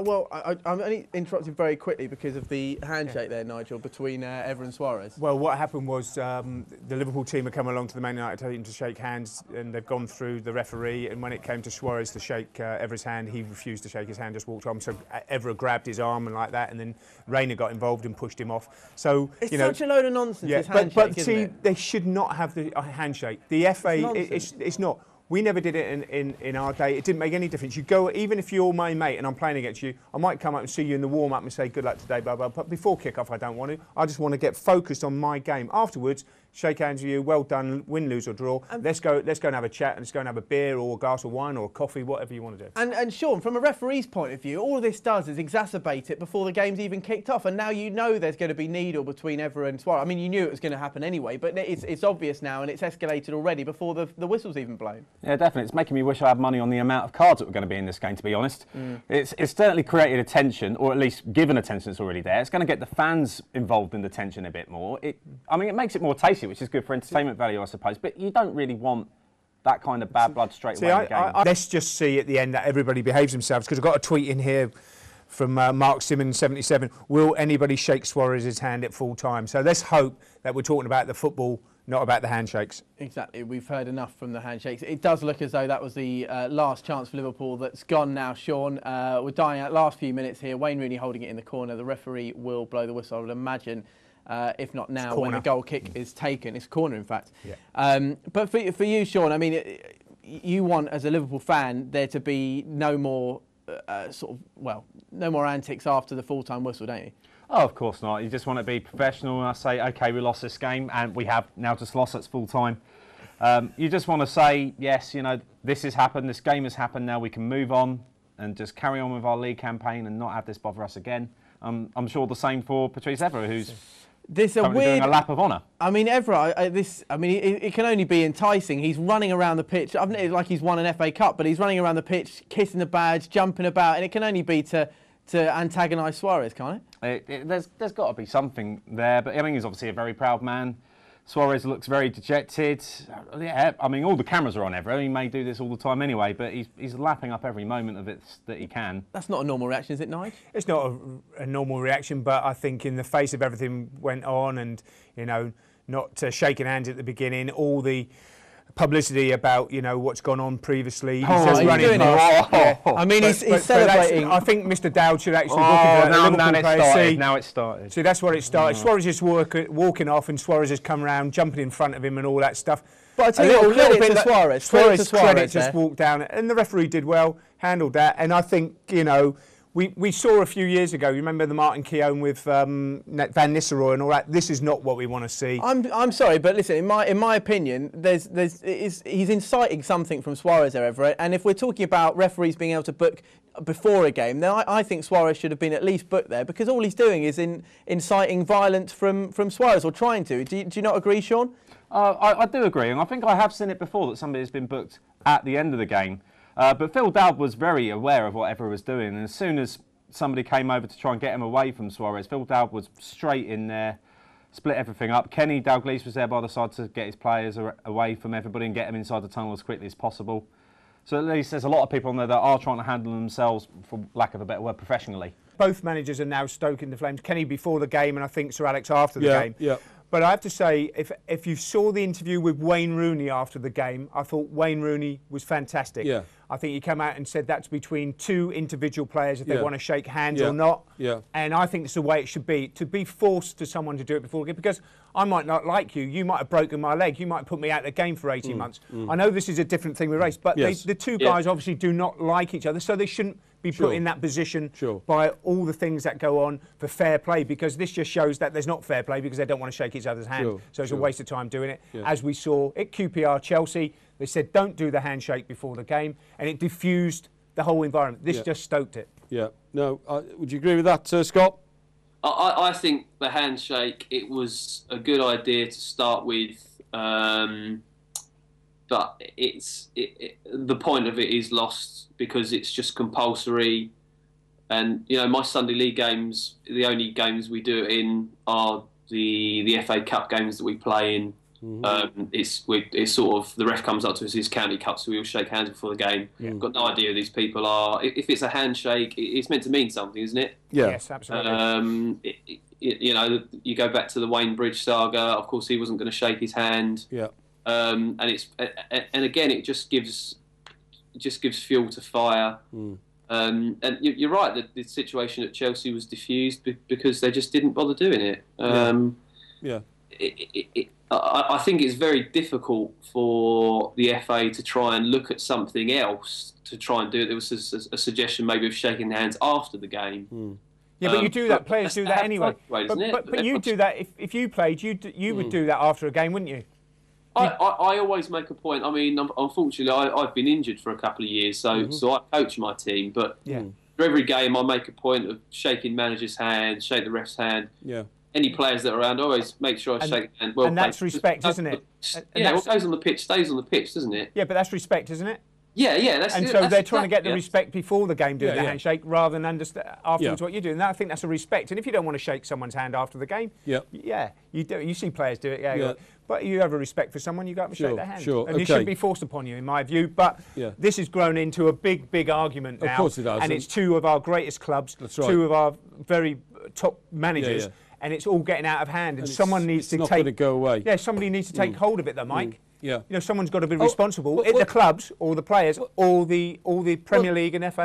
Well, I'm only interrupting very quickly because of the handshake there, Nigel, between Evra and Suarez. Well, what happened was the Liverpool team had come along to the Man United team to shake hands, and they've gone through the referee, and when it came to Suarez to shake Evra's hand, he refused to shake his hand, just walked on. So Evra grabbed his arm and like that, and then Reina got involved and pushed him off. So it's such a load of nonsense, this handshake, but isn't see, it? they should not have the handshake. The FA, it's not. We never did it in our day. It didn't make any difference. You go, even if you're my mate and I'm playing against you, I might come up and see you in the warm-up and say, good luck today, blah, blah. But before kick-off, I don't want to. I just want to get focused on my game. Afterwards, shake hands with you, well done, win, lose or draw. Let's go and have a chat and let's go and have a beer or a glass of wine or a coffee, whatever you want to do. And Sean, from a referee's point of view, all this does is exacerbate it before the game's even kicked off. And now you know there's going to be needle between Evra and Suarez. I mean, you knew it was going to happen anyway, but it's obvious now and it's escalated already before the whistle's even blown. Yeah, definitely. It's making me wish I had money on the amount of cards that were going to be in this game, to be honest. It's certainly created attention, or at least given attention that's already there. It's going to get the fans involved in the tension a bit more. I mean, it makes it more tasty, which is good for entertainment value, I suppose, but you don't really want that kind of bad blood straight away in the game. Let's just see at the end that everybody behaves themselves, because I've got a tweet in here from Mark Simmons 77. Will anybody shake Suarez's hand at full time? So let's hope that we're talking about the football, not about the handshakes. Exactly. We've heard enough from the handshakes. It does look as though that was the last chance for Liverpool that's gone now, Sean. We're dying out last few minutes here. Wayne Rooney holding it in the corner. The referee will blow the whistle, I would imagine. If not now, when the goal kick is taken. It's a corner, in fact. Yeah. But for you, Sean, I mean, you want, as a Liverpool fan, there to be no more no more antics after the full-time whistle, don't you? Oh, of course not. You just want to be professional and I say, OK, we lost this game and we have now just lost, it's full-time. You just want to say, yes, you know, this has happened, this game has happened, now we can move on and just carry on with our league campaign and not have this bother us again. I'm sure the same for Patrice Evra, who's doing a lap of honour. I mean, Evra, it can only be enticing. He's running around the pitch, like he's won an FA Cup, but he's running around the pitch, kissing the badge, jumping about, and it can only be to antagonise Suarez, can't it? There's got to be something there, but I mean, he's obviously a very proud man. Suarez looks very dejected. Yeah, I mean, all the cameras are on Evra. He may do this all the time anyway, but he's lapping up every moment of it that he can. That's not a normal reaction, is it, Nigel? It's not a normal reaction, but I think in the face of everything went on and, you know, not shaking hands at the beginning, all the publicity about, you know, what's gone on previously. He's just running past. Yeah. I mean, he's celebrating. I think Mr. Dowd should actually look at now it's started. See, that's what it started. Suarez is walking off and Suarez has come around, jumping in front of him and all that stuff. But I tell you what, credit to Suarez. Suarez just walked down and the referee did well, handled that. And I think, you know, we saw a few years ago, you remember the Martin Keown with Van Nistelrooy and all that? This is not what we want to see. I'm sorry, but listen, in my opinion, he's inciting something from Suarez there, Everett. And if we're talking about referees being able to book before a game, then I think Suarez should have been at least booked there, because all he's doing is inciting violence from Suarez, or trying to. Do you not agree, Sean? I do agree, and I think I have seen it before that somebody's been booked at the end of the game. But Phil Dowd was very aware of what Evra was doing, and as soon as somebody came over to try and get him away from Suarez, Phil Dowd was straight in there, split everything up. Kenny Dalglish was there by the side to get his players away from everybody and get them inside the tunnel as quickly as possible. So at least there's a lot of people on there that are trying to handle themselves, for lack of a better word, professionally. Both managers are now stoking the flames. Kenny before the game and I think Sir Alex after the game. Yeah. But I have to say, if you saw the interview with Wayne Rooney after the game, I thought Wayne Rooney was fantastic. Yeah. I think he came out and said that's between two individual players if they want to shake hands or not. Yeah. And I think it's the way it should be. To be forced to someone to do it before the game, because I might not like you, you might have broken my leg, you might have put me out of the game for 18 months. I know this is a different thing with race, but the two guys obviously do not like each other, so they shouldn't be put in that position by all the things that go on for fair play, because this just shows that there's not fair play because they don't want to shake each other's hand. So it's a waste of time doing it. As we saw at QPR Chelsea, they said don't do the handshake before the game, and it diffused the whole environment. This just stoked it. Yeah. No, would you agree with that, Scott? I think the handshake, it was a good idea to start with, but the point of it is lost because it's just compulsory. And, you know, my Sunday League games, the only games we do it in are the FA Cup games that we play in. It's sort of the ref comes up to us, his county cup, so we all shake hands before the game. We've got no idea who these people are. If it's a handshake, it's meant to mean something, isn't it? Yeah. Yes, absolutely. You know, you go back to the Wayne Bridge saga. Of course, he wasn't going to shake his hand. Yeah. And again, it just gives fuel to fire. And you're right that the situation at Chelsea was diffused because they just didn't bother doing it. I think it's very difficult for the FA to try and look at something else to try and do it. There was a suggestion maybe of shaking hands after the game. Yeah, but you do that. Players do that anyway. But you do that if you played. You would do that after a game, wouldn't you? I always make a point. I mean, unfortunately, I've been injured for a couple of years, so I coach my team. But for every game, I make a point of shaking manager's hand, shake the ref's hand. Yeah. Any players that are around, I always make sure I shake the hand. Well, and that's respect, isn't it? What goes on the pitch stays on the pitch, doesn't it? Yeah, but that's respect, isn't it? Yeah. They're trying to get the respect before the game, doing the handshake, rather than understand afterwards what you do. And I think that's a respect. And if you don't want to shake someone's hand after the game, you do. You see players do it, but you have a respect for someone, you go up and shake their hand. And it shouldn't be forced upon you, in my view. But this has grown into a big argument now. Of course it has. And it's two of our greatest clubs, two of our very top managers. And it's all getting out of hand, and someone needs to take. It's not going to go away. Yeah, somebody needs to take hold of it, though, Mike. Yeah. You know, someone's got to be responsible. The clubs, or the players, or the Premier League and FA.